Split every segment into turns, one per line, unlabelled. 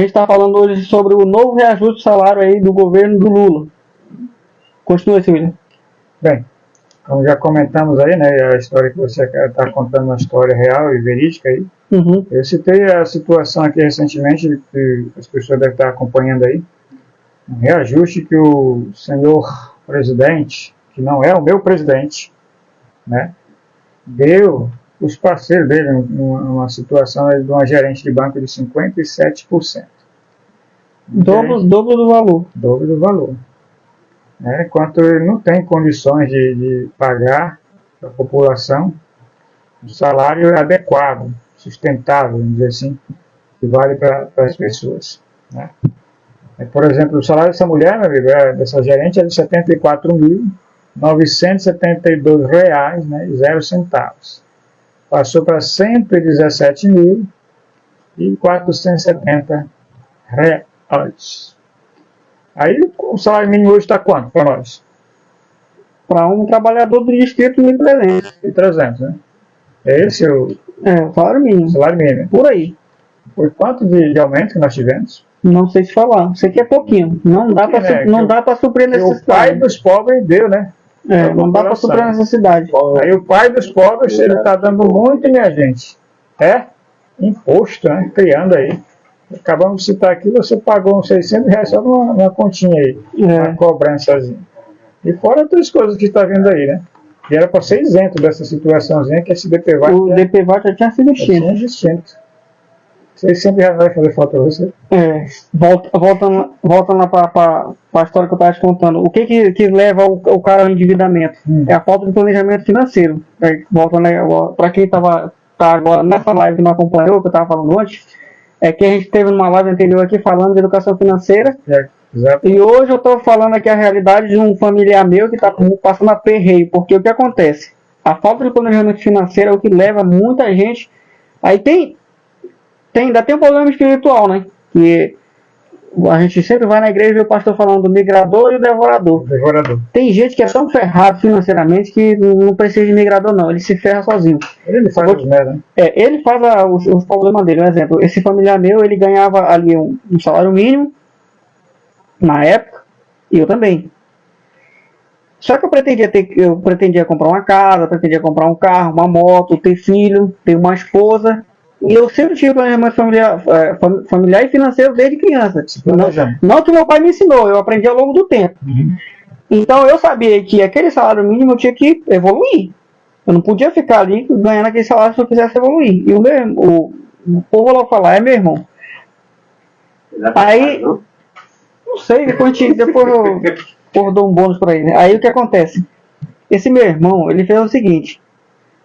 A gente está falando hoje sobre o novo reajuste de salário aí do governo do Lula. Continua, Silvia.
Bem, como já comentamos aí, né, a história que você está contando, uma história real e verídica aí.
Uhum.
Eu citei a situação aqui recentemente, que as pessoas devem estar acompanhando aí, um reajuste que o senhor presidente, que não é o meu presidente, né, deu os parceiros dele uma situação de uma gerente de banco de 57%.
Dobro do valor.
Dobro do valor. Né? Enquanto ele não tem condições de pagar para a população um salário adequado, sustentável, vamos dizer assim, que vale para as pessoas. Né? Por exemplo, o salário dessa mulher, meu amigo, dessa gerente, é de R$ 74.972, né, e 0 centavos. Passou para R$ 117.470. Aí o salário mínimo hoje está quanto para nós?
Para um trabalhador do distrito, 1.300.
1.300, né? É esse o
salário mínimo.
Salário mínimo.
Por aí.
Por quanto de aumento que nós tivemos?
Não sei se falar. Sei que é pouquinho. Não dá para suprir a necessidade.
O pai dos pobres deu, né?
Não dá para suprir a necessidade.
Aí o pai dos pobres, ele está dando muito, minha gente. Imposto, né? Criando aí. Acabamos de citar aqui, você pagou uns R$600 só numa continha aí. Uma cobrançazinha. E fora outras coisas que está vindo aí, né? E era para ser isento dessa situaçãozinha que esse DPVAT...
O DPVAT já tinha sido
extinto. R$600 vai fazer falta para você.
Volta lá para a história que eu estava te contando. O que leva o cara ao endividamento? É a falta de planejamento financeiro. Voltando para quem tá agora nessa live que não acompanhou, que eu estava falando antes, é que a gente teve uma live anterior aqui falando de educação financeira.
Exato.
E hoje eu estou falando aqui a realidade de um familiar meu que está passando aperreio. Porque o que acontece? A falta de planejamento financeiro é o que leva muita gente. Aí ainda tem um problema espiritual, né? Que a gente sempre vai na igreja e o pastor falando do migrador e o devorador. Tem gente que é tão ferrado financeiramente que não precisa de migrador, não. Ele se ferra sozinho.
Ele faz as merda, né?
Ele faz os problemas dele. Um exemplo, esse familiar meu, ele ganhava ali um salário mínimo na época, e eu também. Só que eu pretendia comprar uma casa, pretendia comprar um carro, uma moto, ter filho, ter uma esposa. E eu sempre tive planejamento familiar e financeiro desde criança. Não que meu pai me ensinou, eu aprendi ao longo do tempo. Então eu sabia que aquele salário mínimo eu tinha que evoluir. Eu não podia ficar ali ganhando aquele salário se eu quisesse evoluir. E o povo lá falar, meu irmão. Aí, não sei, depois eu dou um bônus para ele. Aí o que acontece? Esse meu irmão, ele fez o seguinte.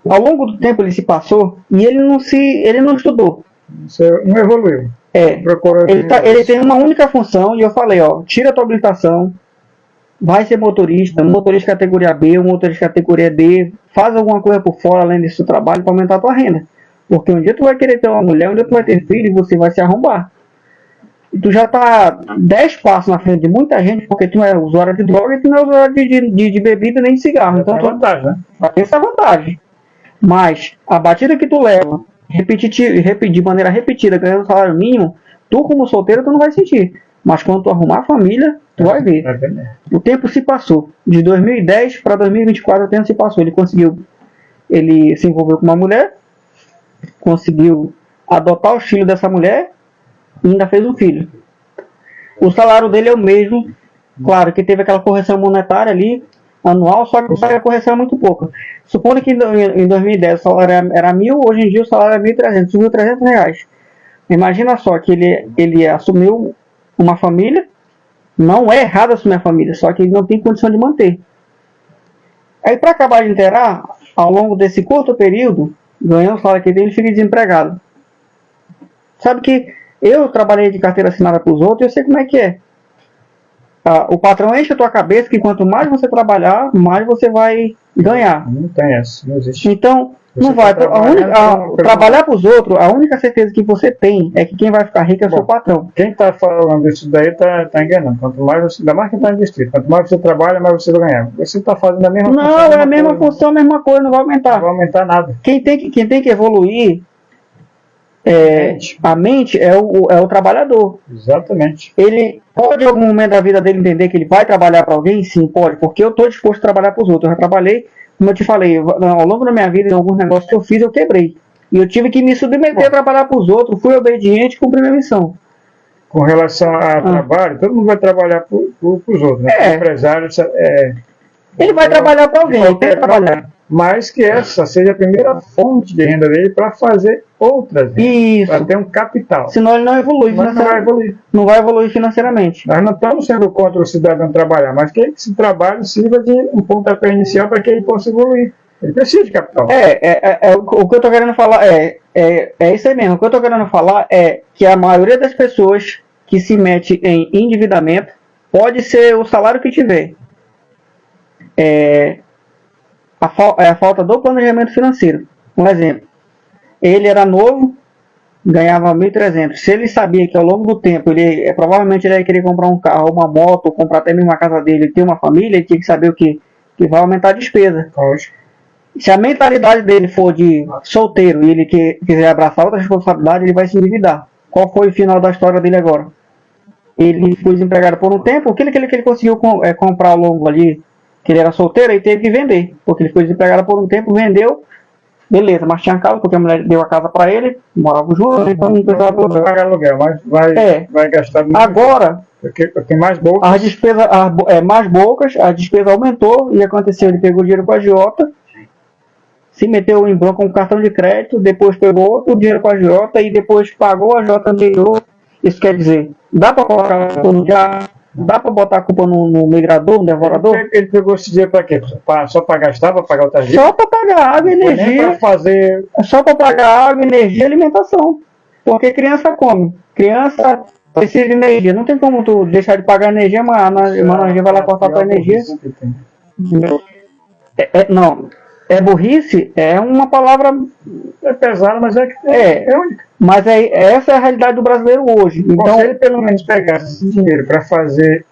Ao longo do tempo ele se passou e ele não estudou.
Você não evoluiu.
Ele tem uma única função e eu falei, tira a tua habilitação, vai ser motorista categoria B, motorista categoria D, faz alguma coisa por fora além desse seu trabalho para aumentar a tua renda. Porque um dia tu vai querer ter uma mulher, um dia tu vai ter filho e você vai se arrombar. E tu já está 10 passos na frente de muita gente porque tu não é usuário de droga e tu não é usuário de bebida nem de cigarro. Então tu
vantagem, né?
Tem essa vantagem. Mas a batida que tu leva, de maneira repetida, ganhando um salário mínimo, tu como solteiro tu não vai sentir. Mas quando tu arrumar a família, tu vai ver. O tempo se passou. De 2010 para 2024 o tempo se passou. Ele se envolveu com uma mulher, conseguiu adotar o filho dessa mulher e ainda fez um filho. O salário dele é o mesmo. Claro que teve aquela correção monetária ali, anual, só que a correção é muito pouca. Supondo que em 2010 o salário era 1.000, hoje em dia o salário é 1.300, subiu R$300. Imagina só que ele assumiu uma família, não é errado assumir a família, só que ele não tem condição de manter. Aí para acabar de inteirar, ao longo desse curto período, ganhando o salário que ele fica desempregado. Sabe que eu trabalhei de carteira assinada para os outros e eu sei como é que é. O patrão enche a tua cabeça que quanto mais você trabalhar, mais você vai ganhar.
Não tem essa, não existe.
Então, não vai. Trabalhar para os outros, a única certeza que você tem é que quem vai ficar rico é o seu patrão.
Quem está falando isso daí está enganando. Quanto mais você, ainda mais quem está investindo, quanto mais você trabalha, mais você vai ganhar. Você está fazendo a mesma função.
Não, é a mesma função, a mesma coisa, não vai aumentar.
Não vai aumentar nada.
Quem tem que evoluir A mente é o trabalhador.
Exatamente.
Ele pode, em algum momento da vida dele, entender que ele vai trabalhar para alguém? Sim, pode, porque eu estou disposto a trabalhar para os outros. Eu já trabalhei, como eu te falei, ao longo da minha vida, em alguns negócios que eu fiz, eu quebrei. E eu tive que me submeter a trabalhar para os outros. Fui obediente e cumpri minha missão.
Com relação a trabalho, todo mundo vai trabalhar para os outros, né? O empresário
ele vai trabalhar para alguém, ele tem que trabalhar.
Mas que essa seja a primeira fonte de renda dele para fazer outras rendas, para ter um capital.
Senão ele não evolui financeiramente. Não vai evoluir financeiramente.
Nós não estamos sendo contra o cidadão trabalhar, mas que esse trabalho sirva de um pontapé inicial para que ele possa evoluir. Ele precisa de capital.
O que eu estou querendo falar é isso aí mesmo. O que eu estou querendo falar é que a maioria das pessoas que se mete em endividamento pode ser o salário que tiver. A falta do planejamento financeiro. Um exemplo. Ele era novo, ganhava 1.300. Se ele sabia que ao longo do tempo, provavelmente ele ia querer comprar um carro, uma moto, ou comprar até mesmo uma casa dele, ter uma família, ele tinha que saber que vai aumentar a despesa. Se a mentalidade dele for de solteiro e ele quiser abraçar outra responsabilidade, ele vai se endividar. Qual foi o final da história dele agora? Ele foi desempregado por um tempo. O que ele conseguiu comprar ao longo ali, que ele era solteiro, ele teve que vender. Porque ele foi desempregado por um tempo, vendeu, beleza, mas tinha casa, porque a mulher deu a casa para ele, morava junto, então não precisava
pagar aluguel, mas vai gastar muito.
Agora,
porque tem mais bocas.
As despesas, mais bocas, a despesa aumentou, e aconteceu, ele pegou dinheiro com a agiota, se meteu em banco com cartão de crédito, depois pegou outro dinheiro com a agiota e depois pagou a agiota anterior. Isso quer dizer, dá para colocar a culpa no diabo? Dá para botar a culpa no migrador, no devorador?
Ele pegou esse dinheiro para quê? Só para gastar, para pagar outra gente?
Só para pagar água, energia. Só para pagar água, energia e alimentação. Porque criança come. Criança precisa de energia. Não tem como tu deixar de pagar energia, mas a energia vai lá cortar a tua energia. Não. Burrice é uma palavra
pesada, mas é única.
Mas essa é a realidade do brasileiro hoje. Então,
se ele pelo menos pegasse esse dinheiro para fazer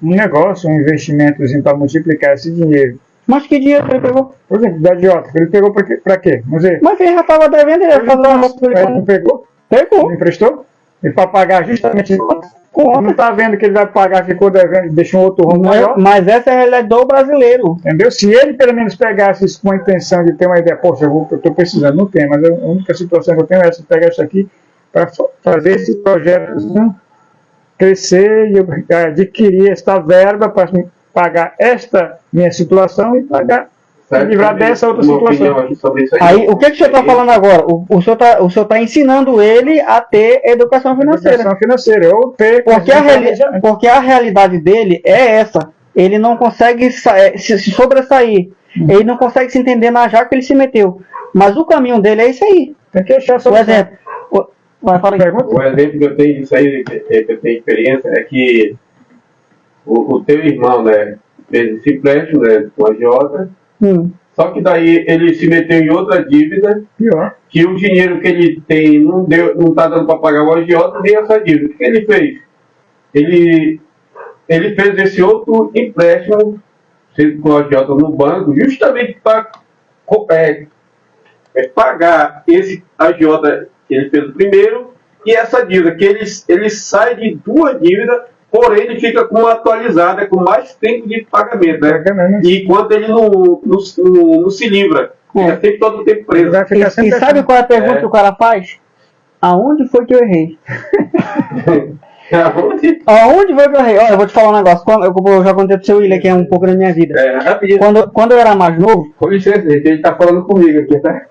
um negócio, um investimentozinho para multiplicar esse dinheiro.
Mas que dinheiro ele pegou?
Por exemplo, da agiota. Ele pegou para quê? Mas ele
já estava devendo, ele ia fazer uma
negócio. Ele não pegou?
Pegou.
Ele emprestou? E para pagar justamente isso. Não está vendo que ele vai pagar, ficou devendo, deixou um outro rumo maior.
Mas essa é a realidade do brasileiro.
Entendeu? Se ele pelo menos pegasse isso com a intenção de ter uma ideia, poxa, eu estou precisando, não tem, mas a única situação que eu tenho é essa, pegar isso aqui para fazer esse projeto crescer e eu adquirir esta verba para pagar esta minha situação e pagar. Livrar dessa outra situação.
Aí, o que o senhor está falando agora? O senhor está ensinando ele a ter educação financeira.
Educação financeira.
Porque a realidade dele é essa. Ele não consegue se sobressair. Ele não consegue se entender na jaca que ele se meteu. Mas o caminho dele é isso aí.
Tem que achar só.
Por exemplo,
o exemplo que eu tenho disso aí, que eu tenho experiência, é que o teu irmão, né, fez esse empréstimo, né, com a agiota. Só que daí ele se meteu em outra dívida, que o dinheiro que ele tem não está dando para pagar o agiota, nem essa dívida. O que ele fez? Ele fez esse outro empréstimo com o agiota no banco, justamente para pagar esse agiota que ele fez primeiro e essa dívida, que ele sai de duas dívidas. Porém, ele fica com uma atualizada, com mais tempo de pagamento, né? E enquanto ele não se livra, fica sempre todo o tempo preso.
E sabe qual é a pergunta que o cara faz? Aonde foi que eu errei? Aonde foi que eu errei? Olha, eu vou te falar um negócio. Eu já contei pro seu William, que é um pouco da minha vida. Quando eu era mais novo...
Com licença, gente, ele tá falando comigo aqui, tá?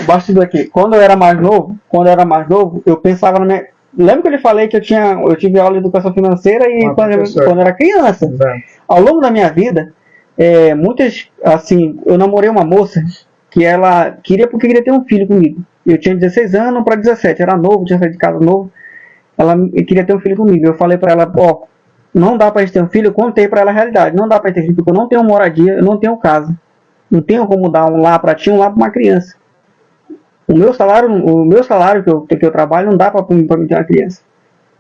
Bastidor aqui. Quando eu era mais novo, eu pensava na minha... Lembra que eu lhe falei que eu tive aula de educação financeira e quando eu era criança.
Exato.
Ao longo da minha vida, eu namorei uma moça que ela queria ter um filho comigo. Eu tinha 16 anos para 17, era novo, tinha saído de casa novo. Ela queria ter um filho comigo. Eu falei para ela, não dá para gente ter um filho. Eu contei para ela a realidade. Não dá para ter filho porque eu não tenho moradia, eu não tenho casa. Não tenho como dar um lá para ti, um lá para uma criança. O meu salário que eu trabalho não dá para me ter uma criança.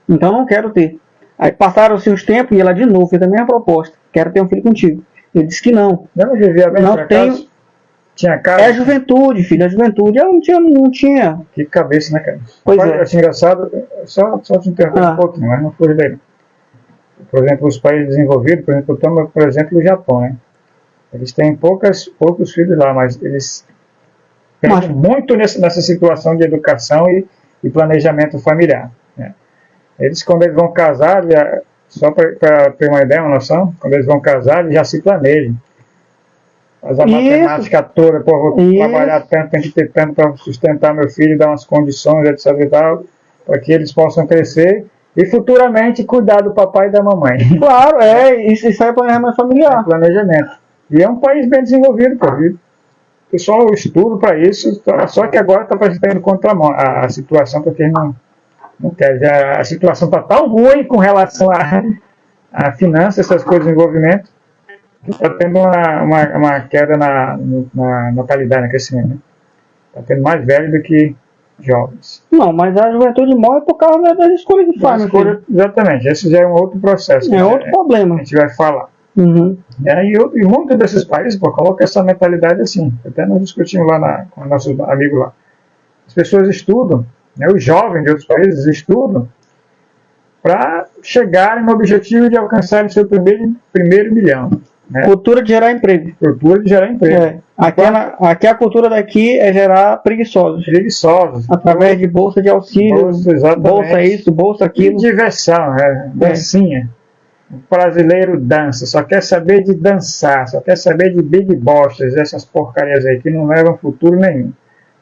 Então eu não quero ter. Aí passaram-se os tempos e ela de novo fez a mesma proposta. Quero ter um filho contigo. Eu disse que não.
Não vivia bem,
não tenho.
Tinha cara.
É a juventude, filho, a juventude. Ela não tinha.
Que cabeça, né, cara?
Pois
Mas,
é.
assim, engraçado, só te interromper um pouquinho, mas não foi daí. Por exemplo, os países desenvolvidos, por exemplo, toma, por exemplo, o Japão, né? Eles têm poucos filhos lá, mas eles pensam muito nessa situação de educação e planejamento familiar, né? Eles, quando eles vão casar, só para ter uma ideia, uma noção, quando eles vão casar, eles já se planejam. Faz a matemática toda, pô, vou trabalhar tanto, tem que ter tanto para sustentar meu filho, dar umas condições, etc e tal, para que eles possam crescer e futuramente cuidar do papai e da mamãe.
Claro, isso é planejamento familiar.
É planejamento. E é um país bem desenvolvido, pô. O pessoal estuda para isso, só que agora está apresentando contramão a situação, porque não quer. A situação está tão ruim com relação a finanças, essas coisas de envolvimento, que está tendo uma queda na natalidade, na crescimento, né? Está tendo mais velho do que jovens.
Não, mas a juventude morre por causa das escolhas que faz.
Exatamente, esse já é um outro processo.
É outro problema.
A gente vai falar.
Uhum.
E muitos desses países, pô, colocam essa mentalidade assim. Até nós discutimos lá com o nosso amigo lá. As pessoas estudam, né, os jovens de outros países estudam para chegarem no objetivo de alcançarem seu primeiro milhão. Né?
Cultura de gerar emprego.
Cultura de gerar emprego.
Aqui a cultura daqui é gerar preguiçosos. Através de bolsa de auxílio, bolsa isso, bolsa aquilo.
E diversão, dancinha. O brasileiro dança, só quer saber de dançar, só quer saber de big bostas, essas porcarias aí que não levam futuro nenhum.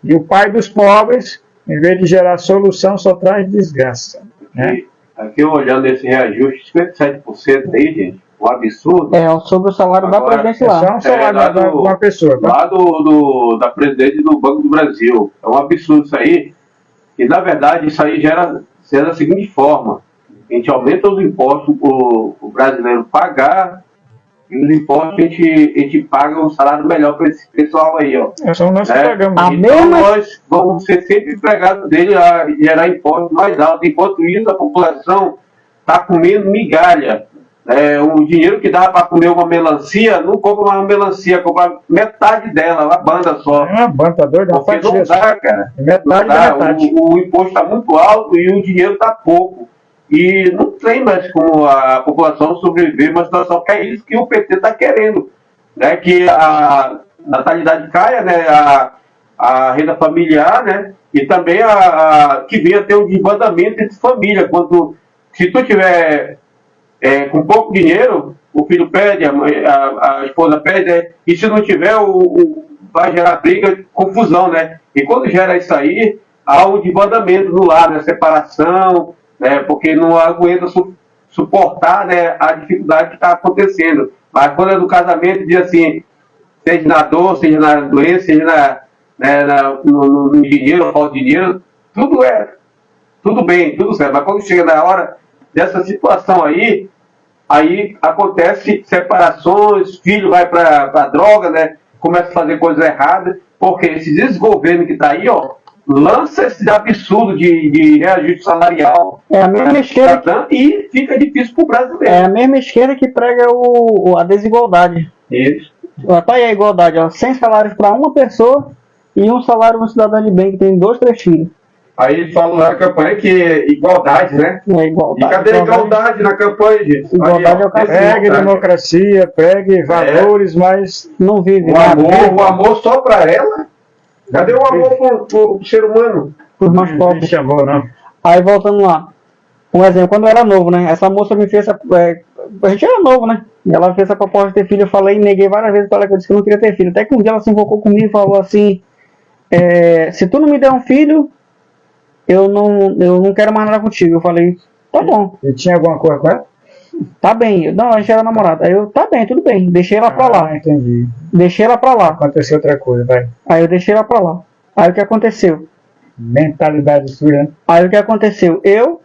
E o pai dos pobres, em vez de gerar solução, só traz desgraça. Né?
Aqui olhando esse reajuste, 57% aí, gente, um absurdo.
Sobre o salário da presidente lá.
É só um salário de uma pessoa. Tá?
Lá da presidente do Banco do Brasil. É um absurdo isso aí. E, na verdade, isso aí gera da seguinte forma. A gente aumenta os impostos para o brasileiro pagar e os impostos a gente paga um salário melhor para esse pessoal aí, ó.
São nós que pagamos.
Então nós vamos ser sempre empregados dele a gerar impostos mais altos. Enquanto isso, a população está comendo migalha. O dinheiro que dá para comer uma melancia, não compra uma melancia, compra metade dela, uma banda só.
É uma banda, tá doido?
Porque não dá, cara.
Metade.
O imposto está muito alto e o dinheiro está pouco. E não tem mais como a população sobreviver uma situação que é isso que o PT está querendo. Né? Que a natalidade caia, né? A renda familiar, né? E também que venha ter um desbandamento entre família. Se tu tiver com pouco dinheiro, o filho pede, a esposa pede, e se não tiver, vai gerar briga, confusão, né? E quando gera isso aí, há um desbandamento no lar, né? Separação, né? Porque não aguenta suportar, né, a dificuldade que está acontecendo. Mas quando é do casamento, diz assim, seja na dor, seja na doença, seja no dinheiro, falta de dinheiro, tudo bem, tudo certo. Mas quando chega na hora dessa situação aí acontece separações, filho vai para droga, né? Começa a fazer coisas erradas, porque esse desgoverno que está aí, ó, lança esse absurdo de reajuste salarial.
É a mesma esquerda
e fica difícil para o brasileiro.
É a mesma esquerda que prega a desigualdade.
Isso.
Tá aí a igualdade, ó, 100 salários para uma pessoa e um salário para um cidadão de bem que tem 2, 3 filhos.
Aí eles falam na campanha que é igualdade, né?
Igualdade.
E cadê a igualdade na campanha, gente?
Igualdade é o caso.
Pregue democracia, pregue valores, mas
não vive.
O amor só para ela? Cadê o amor pro ser humano?
Os mais pobres.
Não chamou, não.
Aí voltando lá. Um exemplo, quando eu era novo, né? Essa moça me fez a gente era novo, né? E ela fez essa proposta de ter filho, eu falei e neguei várias vezes para ela que eu disse que eu não queria ter filho. Até que um dia ela se invocou comigo e falou assim, se tu não me der um filho, eu não quero mais nada contigo. Eu falei, tá bom.
E tinha alguma coisa com ela?
Tá bem. Não, a gente era namorada. Aí eu, tá bem, tudo bem. Deixei ela pra lá.
Entendi.
Deixei ela pra lá.
Aconteceu outra coisa, vai.
Aí eu deixei ela pra lá. Aí o que aconteceu?
Mentalidade sua, né?
Aí o que aconteceu? Eu,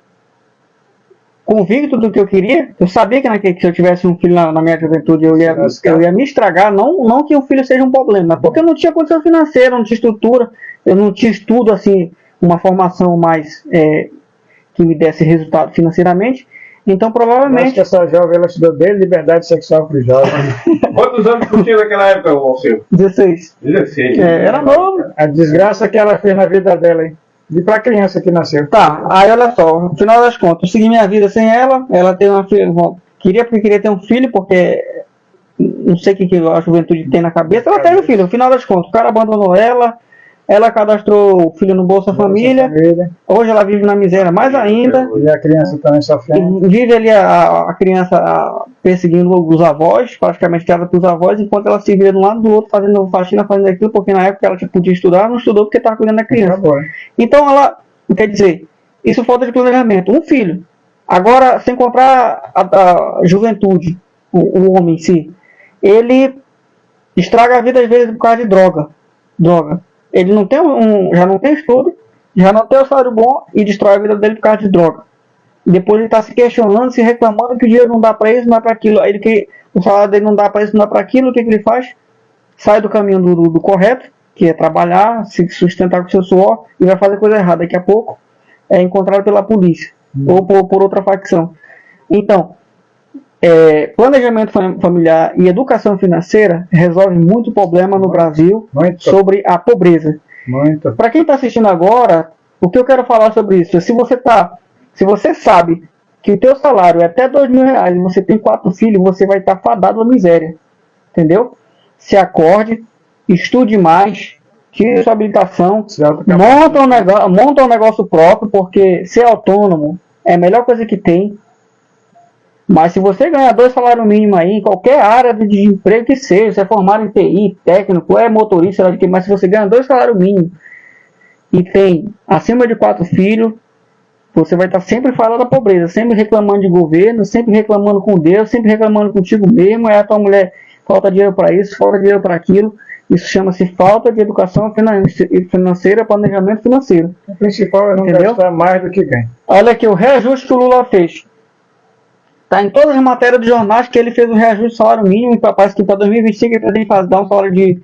convicto do que eu queria, eu sabia que se eu tivesse um filho na minha juventude, eu ia me estragar. Não que o filho seja um problema, porque eu não tinha condição financeira, não tinha estrutura, eu não tinha estudo, assim, uma formação mais que me desse resultado financeiramente. Então,
Acho
provavelmente...
que essa jovem, ela estudou bem liberdade sexual para os jovens.
Quantos anos tu tinha naquela época, Alceu?
16.
16.
Era novo.
A desgraça que ela fez na vida dela, hein? E para a criança que nasceu.
Tá, aí olha só, no final das contas, eu segui minha vida sem ela, ela tem uma filha, queria ter um filho, porque não sei o que a juventude tem na cabeça, ela teve um filho, no final das contas, o cara abandonou ela cadastrou o filho no Bolsa Família, hoje ela vive na miséria mais ainda,
E a criança também sofrendo.
vive ali a criança perseguindo os avós, praticamente criada pelos avós, enquanto ela se vira de um lado do outro, fazendo faxina, fazendo aquilo, porque na época ela podia estudar, não estudou porque estava cuidando da criança. Então ela, quer dizer, isso falta de planejamento. Um filho. Agora, se encontrar a juventude, o homem em si, ele estraga a vida às vezes por causa de droga. Ele não tem já não tem estudo, já não tem um salário bom e destrói a vida dele por causa de droga. Depois ele está se questionando, se reclamando que o dinheiro não dá para isso, não dá para aquilo. Aí o salário dele não dá para isso, não dá para aquilo. O que ele faz? Sai do caminho do correto, que é trabalhar, se sustentar com seu suor, e vai fazer coisa errada. Daqui a pouco é encontrado pela polícia ou por outra facção. Então, planejamento familiar e educação financeira resolve muito problema no Brasil sobre a pobreza. Para quem está assistindo agora, o que eu quero falar sobre isso? Se você sabe que o teu salário é até R$2.000 e você tem 4 filhos, você vai estar fadado à miséria. Entendeu? Se acorde, estude mais, tire sua habilitação, monta um negócio próprio, porque ser autônomo é a melhor coisa que tem. Mas se você ganhar 2 salários mínimos aí, em qualquer área de emprego que seja, você é formado em TI, técnico, motorista, mas se você ganha 2 salários mínimos e tem acima de 4 filhos, você vai estar sempre falando da pobreza, sempre reclamando de governo, sempre reclamando com Deus, sempre reclamando contigo mesmo, a tua mulher falta dinheiro para isso, falta dinheiro para aquilo. Isso chama-se falta de educação financeira, planejamento financeiro.
O principal é não gastar mais do que ganha.
Olha aqui, o reajuste que o Lula fez. Está em todas as matérias dos jornais que ele fez um reajuste do salário mínimo, e parece que para 2025 ele pretende dar um salário de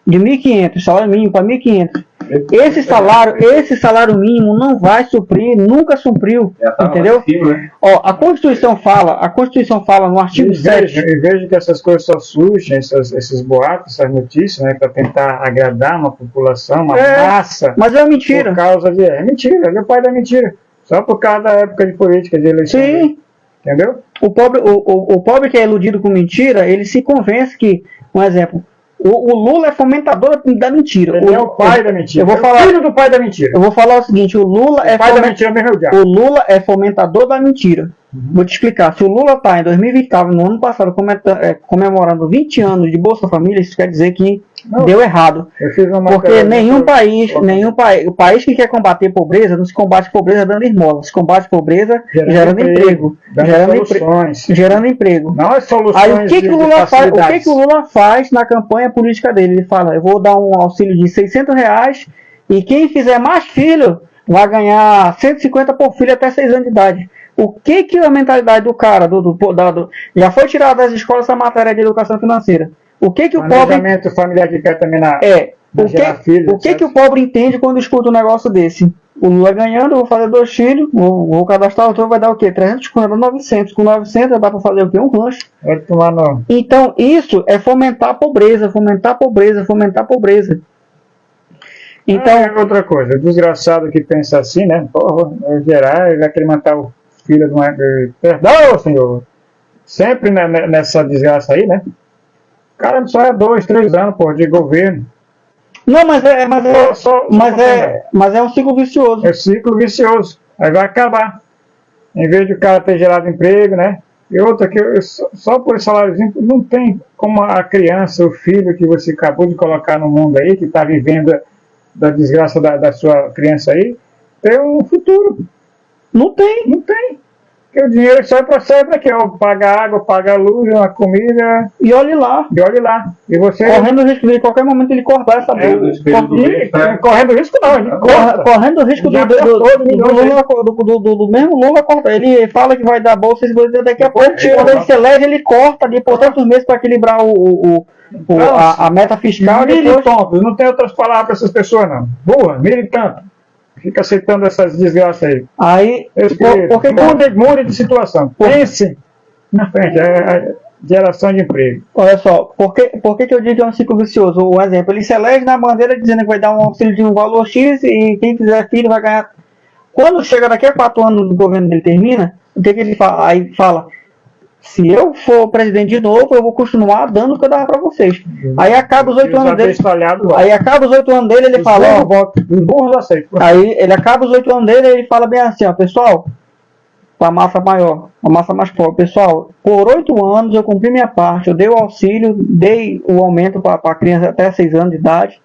1.500, salário mínimo para 1.500. Esse salário mínimo não vai suprir, nunca supriu, entendeu? Cima, né? Ó, a Constituição fala no artigo 7.
E vejo que essas coisas só surgem, esses boatos, essas notícias, né, para tentar agradar uma população, uma massa.
Mas é mentira.
Por causa de... É mentira, é o pai da mentira. Só por causa da época de política, de eleição.
Sim.
Entendeu?
O pobre que é iludido com mentira, ele se convence que, um exemplo, o Lula é fomentador da mentira.
Ele é o pai da mentira.
Filho do pai da mentira. Eu vou falar o seguinte, o Lula é fomentador da mentira. Vou te explicar. Se o Lula está em 2020, no ano passado, comemorando 20 anos de Bolsa Família, isso quer dizer que deu errado. Porque o país que quer combater pobreza, não se combate pobreza dando esmola, se combate pobreza gerando emprego. Gerando emprego.
Não é soluções.
Aí o que o Lula faz na campanha política dele? Ele fala, eu vou dar um auxílio de R$600 e quem fizer mais filho vai ganhar 150 por filho até 6 anos de idade. O que a mentalidade do cara, já foi tirada das escolas essa matéria de educação financeira? O que o
pobre... familiar que quer também
o que o pobre entende quando escuta um negócio desse? O Lula ganhando, eu vou fazer 2 filhos, vou cadastrar o outro, vai dar o quê? 300, com 900. Com 900 dá para fazer o quê? Um rancho. Então, isso é fomentar a pobreza. Então,
outra coisa, o desgraçado que pensa assim, né? Porra, ele vai querer matar o filho de uma... Perdão, senhor. Sempre nessa desgraça aí, né? O cara só é 2, 3 anos, pô, de governo.
Não, mas é um ciclo vicioso.
É ciclo vicioso. Aí vai acabar. Em vez de o cara ter gerado emprego, né? E outra, que só por esse saláriozinho, não tem como a criança, o filho que você acabou de colocar no mundo aí, que está vivendo da desgraça da sua criança aí, ter um futuro.
Não tem.
Porque o dinheiro só procede daqui, ó, paga água, paga luz, uma comida.
E olhe lá.
E você...
Correndo o risco de qualquer momento ele cortar essa bola.
Correndo risco não, ele corta.
Correndo o risco do mesmo Lula cortar. Ele fala que vai dar bolsa e daqui a pouco, quando ele se elege, ele corta de por tantos meses para equilibrar a meta fiscal.
Militantes, não tem outras palavras para essas pessoas não. Boa, militante. fica aceitando essas desgraças aí.
Aí,
porque mude de situação. Pense na frente, a geração de emprego.
Olha só, por que eu digo que é um ciclo vicioso? Um exemplo, ele se elege na bandeira dizendo que vai dar um auxílio de um valor X e quem fizer filho vai ganhar. Quando chega daqui a 4 anos o governo dele termina, o que ele fala? Aí fala, se eu for presidente de novo, eu vou continuar dando o que eu dava para vocês. Aí acaba os 8 anos dele. Aí acaba os 8 anos dele, ele fala, aí ele acaba os 8 anos dele e ele fala bem assim, ó, pessoal, a massa maior, a massa mais pobre, pessoal, por 8 anos eu cumpri minha parte, eu dei o auxílio, dei o aumento para a criança até 6 anos de idade,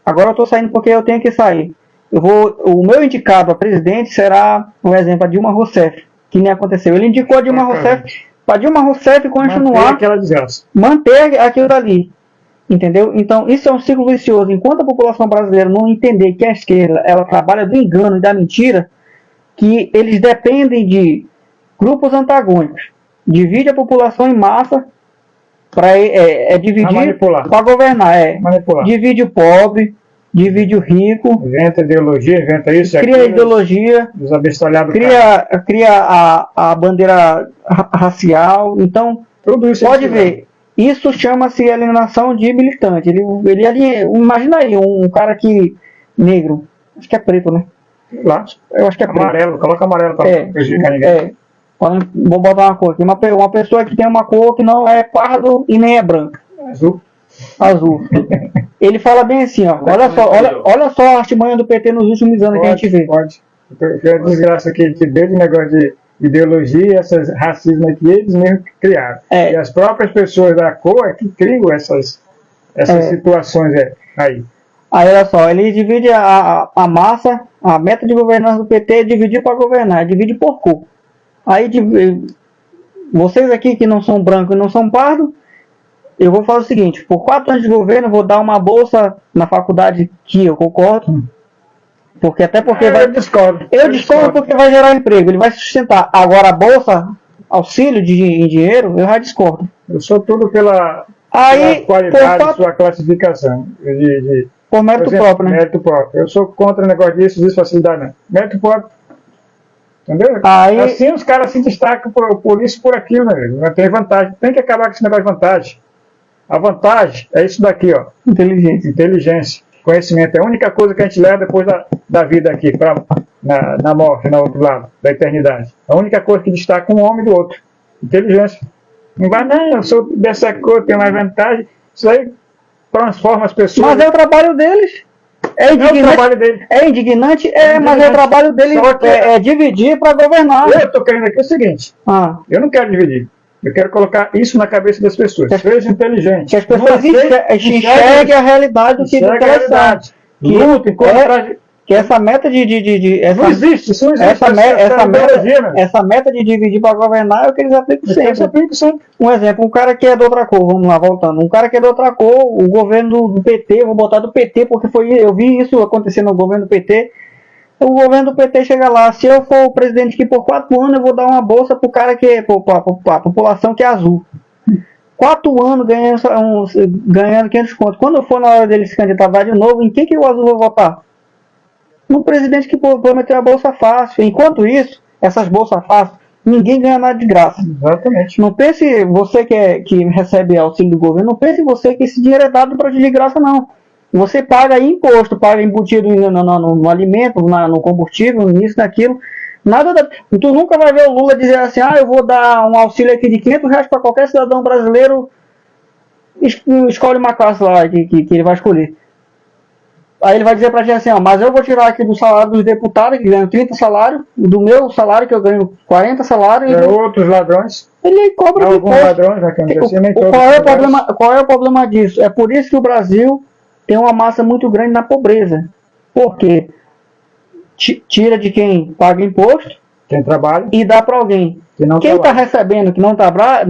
agora eu estou saindo porque eu tenho que sair. O meu indicado a presidente será, por exemplo, a Dilma Rousseff, que nem aconteceu. Ele indicou a Dilma Rousseff para Dilma Rousseff continuar, manter aquilo dali, entendeu? Então isso é um ciclo vicioso. Enquanto a população brasileira não entender que a esquerda ela trabalha do engano e da mentira, que eles dependem de grupos antagônicos, divide a população em massa para dividir para governar, divide o pobre, divide o rico,
inventa ideologia, inventa isso,
cria aquilo, ideologia, cria a bandeira racial. Então, tudo isso pode ver. Isso chama-se alienação de militante. Ele imagina aí um cara que negro, acho que é preto, né?
Lá,
eu acho que é
amarelo, preto. Coloca amarelo para prejudicar ninguém.
Vou botar uma cor aqui. Uma pessoa que tem uma cor que não é pardo e nem é branca. Azul. Ele fala bem assim, ó. Olha só a artimanha do PT nos últimos anos que a gente vê.
Pode. A desgraça que deu de negócio de ideologia, esses racismo que eles mesmos criaram. E as próprias pessoas da cor que criam essas situações aí.
Aí olha só, ele divide a massa, a meta de governança do PT é dividir para governar, divide por cor. Aí vocês aqui que não são brancos e não são pardos, eu vou fazer o seguinte, por 4 anos de governo eu vou dar uma bolsa na faculdade que eu concordo, porque
eu discordo
porque vai gerar emprego, ele vai sustentar. Agora a bolsa, auxílio em dinheiro, eu já discordo.
Eu sou tudo pela qualidade da sua classificação.
Por mérito próprio, né?
Mérito próprio. Eu sou contra o negócio disso, facilidade, né? Mérito próprio. Entendeu?
Aí,
assim os caras se destacam por isso, por aquilo, né? Não tem vantagem. Tem que acabar com esse negócio de vantagem. A vantagem é isso daqui, ó. Inteligência. Conhecimento. É a única coisa que a gente leva depois da vida aqui, na morte, no outro lado, da eternidade. A única coisa que destaca um homem do outro. Inteligência. Não vai, não, eu sou dessa cor, tenho mais vantagem. Isso aí transforma as pessoas.
Mas é o trabalho deles. É indignante, mas é o trabalho deles. É dividir para governar.
Eu estou querendo aqui o seguinte. Eu não quero dividir. Eu quero colocar isso na cabeça das pessoas. Seja inteligente.
Que as pessoas enxerguem a realidade do que elas são.
Lutem contra
que essa meta
não existe, isso não existe.
Essa meta de dividir para governar é o que eles aplicam sempre. Um exemplo, um cara que é de outra cor, vamos lá, voltando. Um cara que é de outra cor, o governo do PT, vou botar do PT, porque eu vi isso acontecer no governo do PT. O governo do PT chega lá, se eu for o presidente aqui por 4 anos, eu vou dar uma bolsa pro cara para a população que é azul. 4 anos ganhando 500 contos. Quando for na hora dele se candidatar de novo, em quem que o azul vai votar? No presidente que prometeu a bolsa fácil. Enquanto isso, essas bolsas fáceis, ninguém ganha nada de graça.
Exatamente.
Não pense você que recebe auxílio do governo, não pense você que esse dinheiro é dado para de graça, não. Você paga imposto, paga embutido no alimento, no combustível, nisso, naquilo. Nada tu nunca vai ver o Lula dizer assim, eu vou dar um auxílio aqui de R$500 para qualquer cidadão brasileiro, escolhe uma classe lá que ele vai escolher. Aí ele vai dizer pra gente assim, mas eu vou tirar aqui do salário dos deputados, que ganham 30 salários, do meu salário, que eu ganho 40 salários.
Outros ladrões.
Ele cobra de
alguns ladrões, já que
qual é o problema disso? É por isso que o Brasil tem uma massa muito grande na pobreza. Por quê? Tira de quem paga imposto,
quem trabalha,
e dá para alguém. Quem está recebendo, que não trabalha,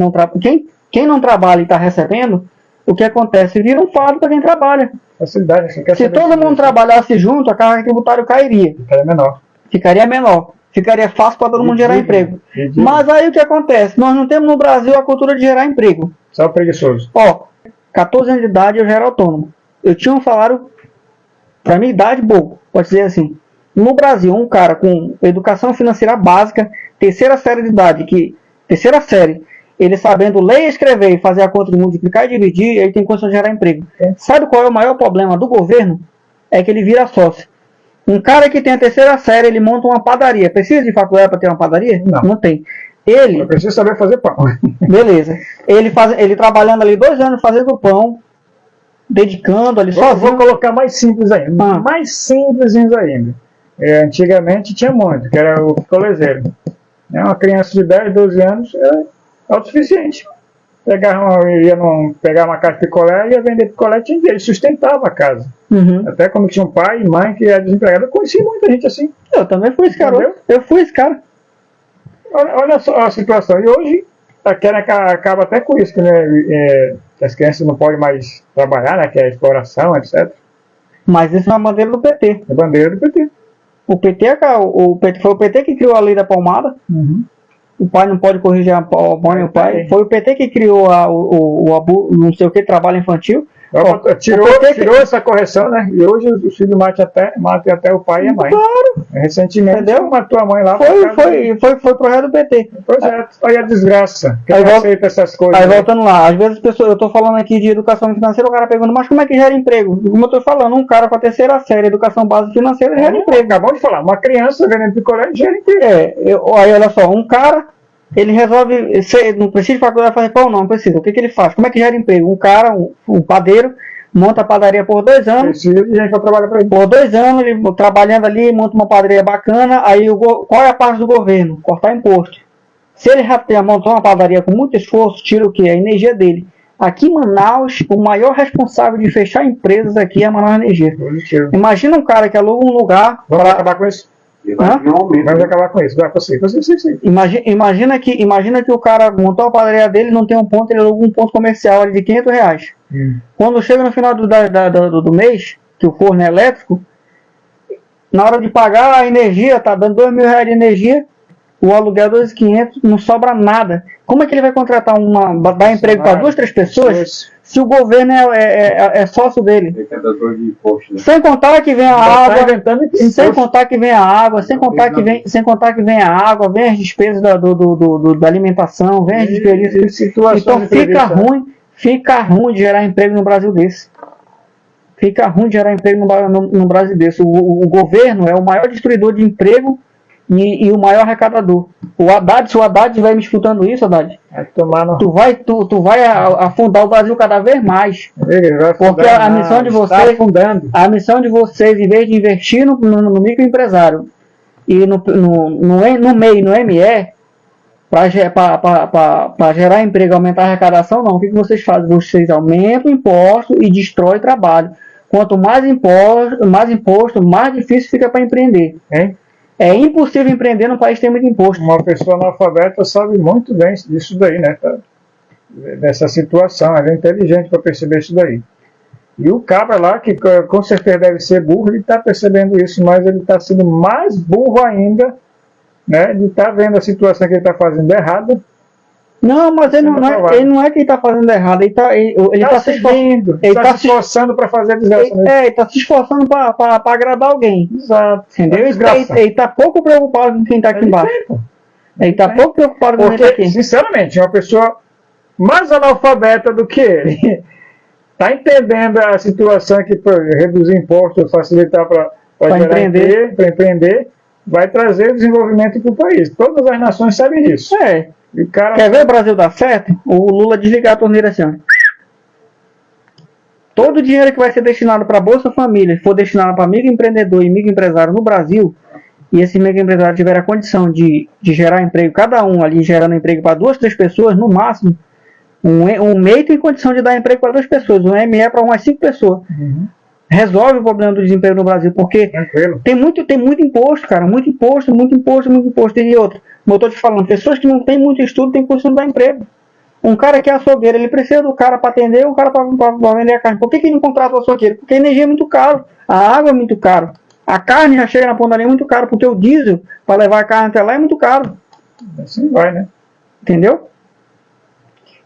quem não trabalha e está recebendo, o que acontece? Vira um fardo para quem trabalha.
Facilidade,
se todo mundo trabalhasse junto, a carga tributária cairia. Ficaria menor. Ficaria fácil para todo mundo gerar emprego. Mas aí o que acontece? Nós não temos no Brasil a cultura de gerar emprego.
Só preguiçoso.
14 anos de idade eu já era autônomo. Eu tinha um salário, para minha idade, bom, pode dizer assim. No Brasil, um cara com educação financeira básica, terceira série de idade, terceira série, ele sabendo ler e escrever e fazer a conta de multiplicar e dividir, ele tem condição de gerar emprego. Sabe qual é o maior problema do governo? É que ele vira sócio. Um cara que tem a terceira série, ele monta uma padaria. Precisa de faculdade para ter uma padaria? Não tem. Ele
precisa saber fazer pão.
Beleza. Ele trabalhando ali 2 anos fazendo pão, dedicando ali sozinho.
Vou colocar mais simples ainda. Mais simples ainda. Antigamente tinha muito, que era o picolezeiro. Uma criança de 10, 12 anos é autossuficiente. Pegar uma caixa de picolé e ia vender picolé, ele sustentava a casa. Até quando tinha um pai e mãe que era desempregado, eu conheci muita gente assim.
Eu também fui esse cara. Eu fui esse cara.
Olha só a situação. E hoje a queda acaba até com isso, que as crianças não podem mais trabalhar, né, que é a exploração, etc.
Mas isso é uma bandeira do PT.
É bandeira do PT.
Foi o PT que criou a lei da palmada. O pai não pode corrigir a mãe e o pai. Foi o PT que criou o não sei o que, trabalho infantil.
Tirou essa correção, né? E hoje o filho mata até o pai e a mãe.
Claro.
Recentemente,
entendeu?
Matou a mãe lá.
Foi projeto do PT.
Projeto. Olha a desgraça. Quem aceita essas coisas?
Aí voltando lá, às vezes eu estou falando aqui de educação financeira, o cara pergunta, mas como é que gera emprego? Como eu estou falando, um cara com a terceira série, educação básica financeira, gera emprego.
Acabou de falar, uma criança vendendo picolé gera emprego.
Aí olha só, um cara, ele resolve, não precisa de faculdade fazer pão, não precisa. O que ele faz? Como é que gera emprego? Um cara, um padeiro, monta a padaria por 2 anos.
Precisa de gente para trabalhar para ele.
Por 2 anos, ele trabalhando ali, monta uma padaria bacana. Aí qual é a parte do governo? Cortar imposto. Se ele já montou uma padaria com muito esforço, tira o quê? A energia dele. Aqui em Manaus, o maior responsável de fechar empresas aqui é a Manaus Energia. Imagina um cara que aluga um lugar.
Vamos acabar com isso? Vamos acabar com isso. Sim.
Imagina que o cara montou a padaria dele, não tem um ponto, ele aluga um ponto comercial ali de R$500. Quando chega no final do mês, que o forno é elétrico, na hora de pagar a energia, tá dando R$2.000 de energia, o aluguel é 2.500, não sobra nada. Como é que ele vai contratar dar emprego para 2, 3 pessoas se o governo é sócio dele? Sem contar que vem a água, sem contar que vem a água, sem contar que vem a água, vem as despesas da alimentação, vem as despesas. Então fica ruim de gerar emprego no Brasil desse. Fica ruim de gerar emprego no Brasil desse. O governo é o maior destruidor de emprego e o maior arrecadador. Se o Haddad estiver me escutando isso, Haddad, tu vai afundar o Brasil cada vez mais. Porque a missão de vocês, em vez de investir no microempresário e no MEI, no ME, para gerar emprego, aumentar a arrecadação, não. O que vocês fazem? Vocês aumentam o imposto e destroem o trabalho. Quanto mais imposto, mais difícil fica para empreender. É impossível empreender num país que tem muito imposto.
Uma pessoa analfabeta sabe muito bem disso daí, né? Dessa situação. Ela é inteligente para perceber isso daí. E o cabra lá, que com certeza deve ser burro, ele está percebendo isso, mas ele está sendo mais burro ainda, né? De estar vendo a situação que ele está fazendo errada.
Não, mas ele não é que ele está fazendo errado, ele está se
esforçando para fazer a desgraça.
Ele está se esforçando para agradar alguém.
Exato.
Entendeu? Ele está pouco preocupado com quem está aqui embaixo. Ele está pouco preocupado com quem está aqui.
Sinceramente, uma pessoa mais analfabeta do que ele está entendendo a situação que reduzir impostos, facilitar para empreender, vai trazer desenvolvimento para o país. Todas as nações sabem disso. Quer
ver o Brasil dar certo? O Lula desligar a torneira assim. Todo o dinheiro que vai ser destinado para a Bolsa Família, for destinado para microempreendedor e microempresário no Brasil, e esse microempresário tiver a condição de gerar emprego, cada um ali gerando emprego para 2, 3 pessoas, no máximo, um MEI tem condição de dar emprego para 2 pessoas, um ME para umas 5 pessoas. Resolve o problema do desemprego no Brasil, porque tem muito imposto, cara, muito imposto. E outra, como eu estou te falando, pessoas que não têm muito estudo têm condição de dar emprego. Um cara que é açougueiro, ele precisa do cara para atender, o cara para vender a carne. Por que ele não contrata o açougueiro? Porque a energia é muito caro, a água é muito caro, a carne já chega na pontaria muito caro, porque o diesel para levar a carne até lá é muito caro.
Assim vai, né?
Entendeu?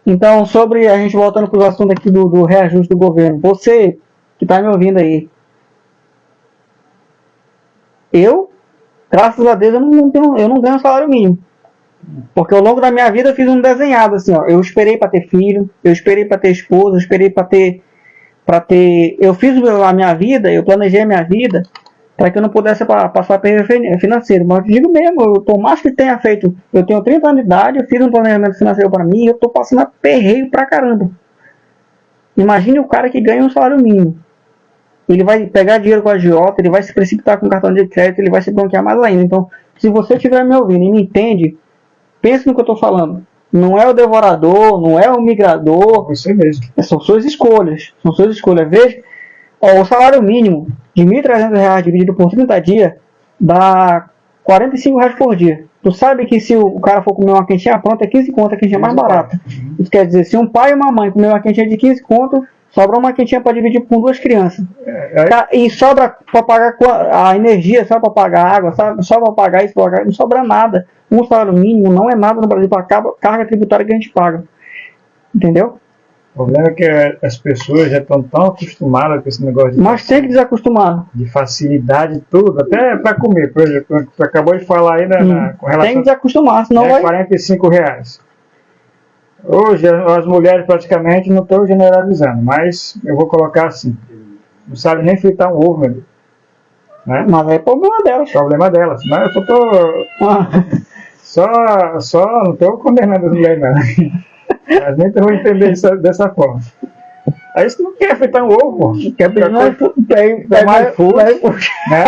Então, sobre a gente voltando para os assuntos aqui do reajuste do governo, você que está me ouvindo aí, Eu, graças a Deus, eu não ganho salário mínimo. Porque ao longo da minha vida eu fiz um desenhado, assim, ó. Eu esperei para ter filho, eu esperei para ter esposa, eu esperei para ter... Eu fiz a minha vida, eu planejei a minha vida para que eu não pudesse passar perrengue financeiro. Mas eu digo mesmo, por mais que tenha feito... Eu tenho 30 anos de idade, eu fiz um planejamento financeiro para mim e eu tô passando perreio pra caramba. Imagine o cara que ganha um salário mínimo. Ele vai pegar dinheiro com a agiota, ele vai se precipitar com o cartão de crédito, ele vai se bronquear mais ainda. Então, se você estiver me ouvindo e me entende, pense no que eu estou falando. Não é o devorador, não é o migrador.
Você mesmo.
São suas escolhas. São suas escolhas. Veja, o salário mínimo de R$ 1.300 dividido por 30 dias dá R$ 45 por dia. Tu sabe que se o cara for comer uma quentinha pronta, é 15 conto, a quentinha mais barata. Isso quer dizer, se um pai e uma mãe comer uma quentinha de 15 conto, sobra uma quentinha para dividir com 2 crianças. E sobra para pagar a energia, só para pagar a água, só para pagar isso, não sobra nada. Um salário mínimo não é nada no Brasil para a carga tributária que a gente paga. Entendeu?
O problema é que as pessoas já estão tão acostumadas com esse negócio
Mas tem que desacostumar.
De facilidade tudo, até para comer. Por exemplo, tu acabou de falar aí com relação
tem que desacostumar, senão vai...
R$45. Hoje as mulheres praticamente, não estou generalizando, mas eu vou colocar assim, não sabe nem fritar um ovo, meu Deus. Né?
Mas é problema delas.
Problema delas. Mas eu só não estou condenando as mulheres, não. Mas nem vou entender isso dessa forma. Aí você não quer fritar um ovo,
quer pedir mais iFood,
né?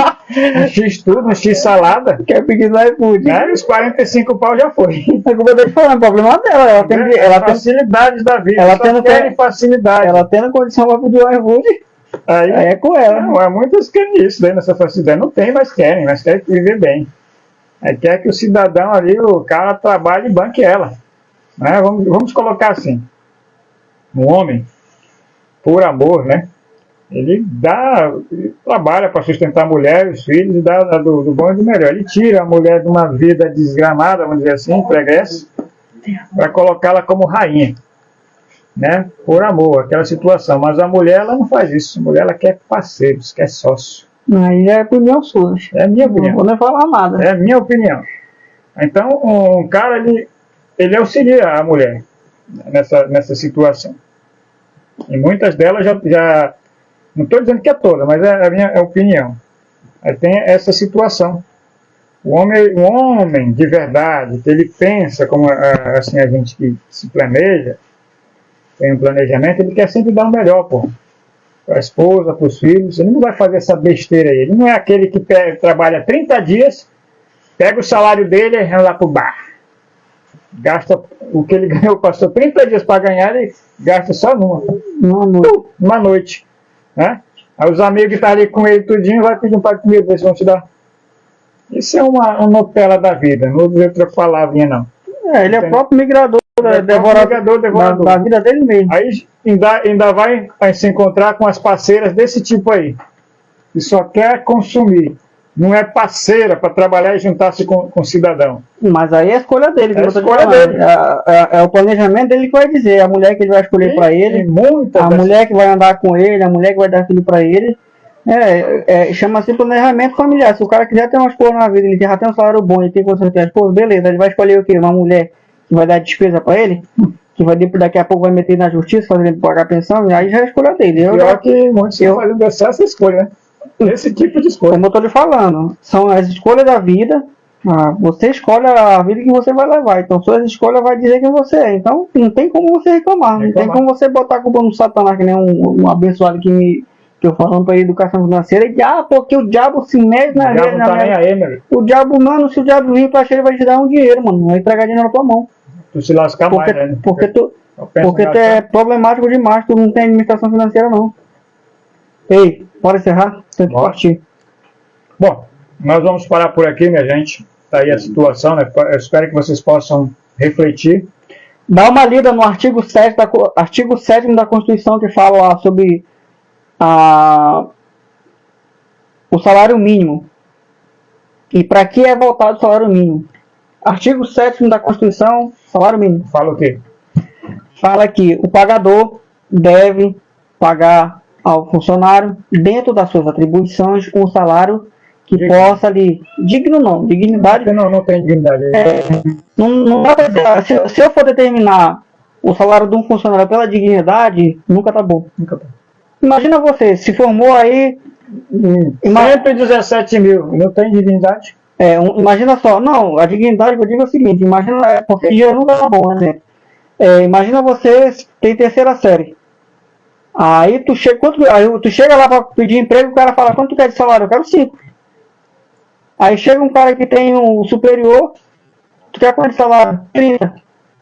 Um X tudo, um X salada.
Quer pedir no iFood.
Né? Os 45 pau já foi.
É como eu tô te falando, o problema dela. Ela tem
facilidades da vida.
Ela tendo
facilidade.
Ela tendo condição para pedir o iFood. Aí é com ela.
Não, há muitas que querem isso daí nessa facilidade. Não tem, mas querem viver bem. Aí quer que o cidadão ali, o cara trabalhe e banque ela. Né? Vamos colocar assim. Um homem, por amor, né? Ele trabalha para sustentar a mulher, os filhos, e dá do bom e do melhor. Ele tira a mulher de uma vida desgramada, vamos dizer assim, pregressa, para colocá-la como rainha. Né? Por amor, aquela situação. Mas a mulher, ela não faz isso. A mulher, ela quer parceiros, quer sócio.
Aí é a opinião sua.
É a minha opinião.
Não vou nem falar nada.
É a minha opinião. Então, um cara, ele auxilia a mulher nessa situação. E muitas delas já não estou dizendo que é toda, mas é a minha opinião. Aí tem essa situação. O homem de verdade, que ele pensa como assim, a gente que se planeja, tem um planejamento, ele quer sempre dar o melhor, para a esposa, para os filhos. Ele não vai fazer essa besteira aí. Ele não é aquele que trabalha 30 dias, pega o salário dele e vai lá para o bar. Gasta o que ele ganhou, passou 30 dias para ganhar, ele gasta só numa noite. Né? Aí os amigos que estão ali com ele tudinho vai pedir um par de comida, eles vão te dar. Isso é uma Nutella da vida, não vou dizer outra palavrinha não.
Ele é o próprio migrador, devorador da vida dele mesmo.
Aí ainda vai se encontrar com as parceiras desse tipo aí, que só quer consumir. Não é parceira para trabalhar e juntar-se com o cidadão.
Mas aí é a escolha dele.
É a escolha dele.
É o planejamento dele que vai dizer. A mulher que ele vai escolher para ele, mulher que vai andar com ele, a mulher que vai dar filho para ele. Chama-se planejamento familiar. Se o cara quiser ter uma esposa na vida, ele já tem um salário bom, ele tem condição de ter a esposa, beleza. Ele vai escolher o quê? Uma mulher que vai dar despesa para ele, que daqui a pouco vai meter na justiça, fazendo ele pagar a pensão, e aí já é a escolha dele.
Pior que muitos estão fazendo essa escolha, né? Esse tipo de escolha.
Como eu estou lhe falando, são as escolhas da vida. Você escolhe a vida que você vai levar. Então, suas escolhas vai dizer quem você é. Então, não tem como você reclamar. Não tem como você botar a culpa no Satanás, que nem um abençoado que eu falando para educação financeira. E porque o diabo se mete na vida. O diabo, mano, se o diabo vir, tu acha que ele vai te dar um dinheiro, mano. Vai entregar dinheiro na tua mão.
Tu se lascar mais, né?
Porque tu é problemático demais. Tu não tem administração financeira, não. Ei, bora encerrar? Tem que partir.
Bom, nós vamos parar por aqui, minha gente. Está aí a situação, né? Eu espero que vocês possam refletir.
Dá uma lida no artigo 7 da Constituição, que fala lá sobre o salário mínimo. E para que é voltado o salário mínimo? Artigo 7 da Constituição, salário mínimo.
Fala o quê?
Fala que o pagador deve pagar ao funcionário, dentro das suas atribuições, um salário que possa ali, digno não, dignidade.
Não tem dignidade.
Não dá pra dizer, se eu for determinar o salário de um funcionário pela dignidade, nunca tá bom.
Nunca tá.
Imagina você, se formou aí...
117 mil, não tem dignidade?
Imagina só, não, a dignidade que eu digo é o seguinte, imagina, porque dinheiro nunca tá bom, né? Imagina você tem terceira série. Aí tu chega lá para pedir emprego, o cara fala, quanto tu quer de salário? Eu quero 5. Aí chega um cara que tem um superior, tu quer quanto de salário? 30.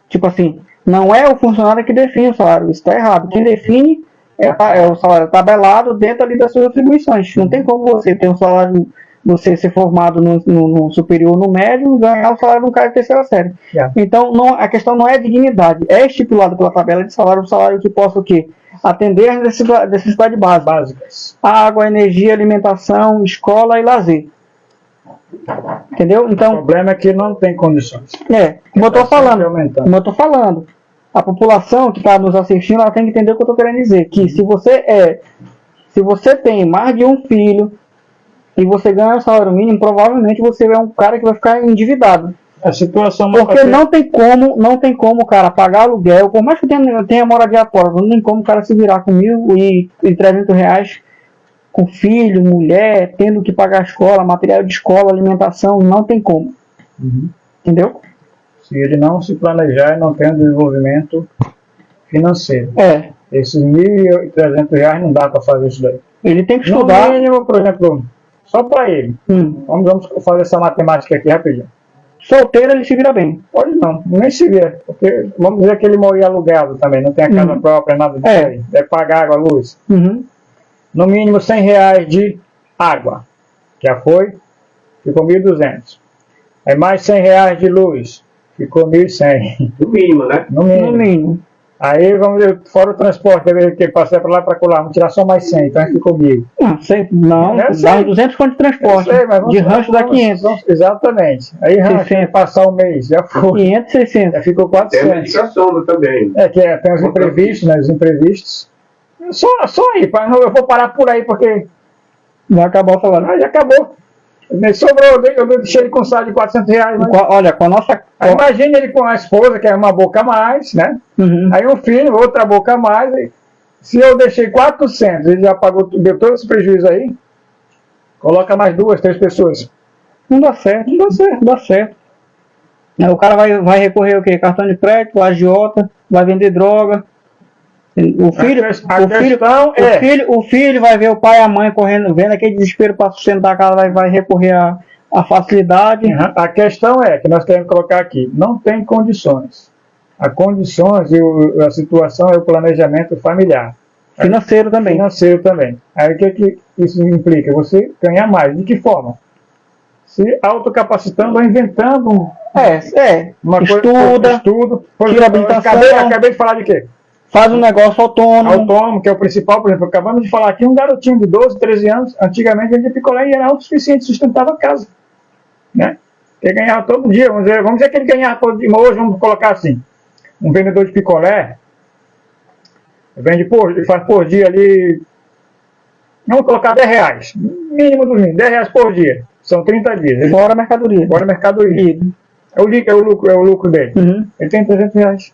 Tipo assim, não é o funcionário que define o salário, isso está errado. Quem define é o salário tabelado dentro ali das suas atribuições. Não tem como você ter um salário, você ser formado no superior, no médio, e ganhar o salário de um cara de terceira série. Então, a questão não é dignidade, é estipulado pela tabela de salário, um salário que possa o quê? Atender as necessidades básicas. Água, energia, alimentação, escola e lazer. Entendeu? Então,
o problema é que não tem condições.
Como eu estou falando, a população que está nos assistindo, ela tem que entender o que eu estou querendo dizer. Que se você tem mais de um filho e você ganha o salário mínimo, provavelmente você é um cara que vai ficar endividado.
A situação
porque não tem como o cara pagar aluguel, por mais que tenha moradia própria, não tem como o cara se virar com R$1.300 com filho, mulher, tendo que pagar a escola, material de escola, alimentação, não tem como. Entendeu?
Se ele não se planejar e não tem um desenvolvimento financeiro. Esses R$1.300 não dá para fazer isso daí.
Ele tem que estudar.
No mínimo, por exemplo, só para ele. Vamos fazer essa matemática aqui rapidinho.
Solteiro ele se vira bem.
Pode não, nem se vira. Porque vamos dizer que ele moria alugado também, não tem a casa própria, nada disso aí. Deve pagar água, luz. No mínimo R$100 de água. Já foi, ficou 1.200. Aí mais R$100 de luz, ficou 1.100.
No mínimo, né?
No mínimo. Aí vamos ver, fora o transporte, que passei para lá para colar, vamos tirar só mais 100, então ficou 1.000.
Não, dá 200 conto de transporte. De rancho dá 500.
Exatamente. Aí rancho, passar um mês, já foi.
500, 600.
Já ficou 400.
Tem a medicação também.
Tem os imprevistos, né? Os imprevistos. Só aí, eu vou parar por aí, porque
vai acabar o salário.
Já acabou. Sobrou, eu deixei ele com salário de R$400. Mas...
Olha, com a nossa...
Imagina ele com a esposa, que é uma boca a mais, né? Aí um filho, outra boca a mais. Se eu deixei 400, ele já pagou, deu todo esse prejuízo aí, coloca mais 2, 3 pessoas.
Não dá certo. O cara vai recorrer o quê? Cartão de crédito, agiota, vai vender droga. O filho vai ver o pai e a mãe correndo, vendo aquele desespero para sustentar a casa, vai recorrer à facilidade.
A questão é que nós temos que colocar aqui, não tem condições. As condições e a situação é o planejamento familiar.
Financeiro também.
Aí o que isso implica? Você ganhar mais. De que forma? Se autocapacitando ou inventando
uma coisa. Estudo.
Tira habilitação. Acabei de falar de quê?
Faz um negócio autônomo.
Autônomo, que é o principal. Por exemplo, acabamos de falar aqui, um garotinho de 12, 13 anos, antigamente vendia picolé e era autossuficiente, sustentava a casa. Né? Ele ganhava todo dia. Vamos dizer que ele ganhava todo dia. Hoje vamos colocar assim. Um vendedor de picolé faz por dia ali, vamos colocar R$10. Mínimo dos mínimos, R$10 por dia. São 30 dias.
Fora a mercadoria.
É o lucro dele. Ele tem R$300.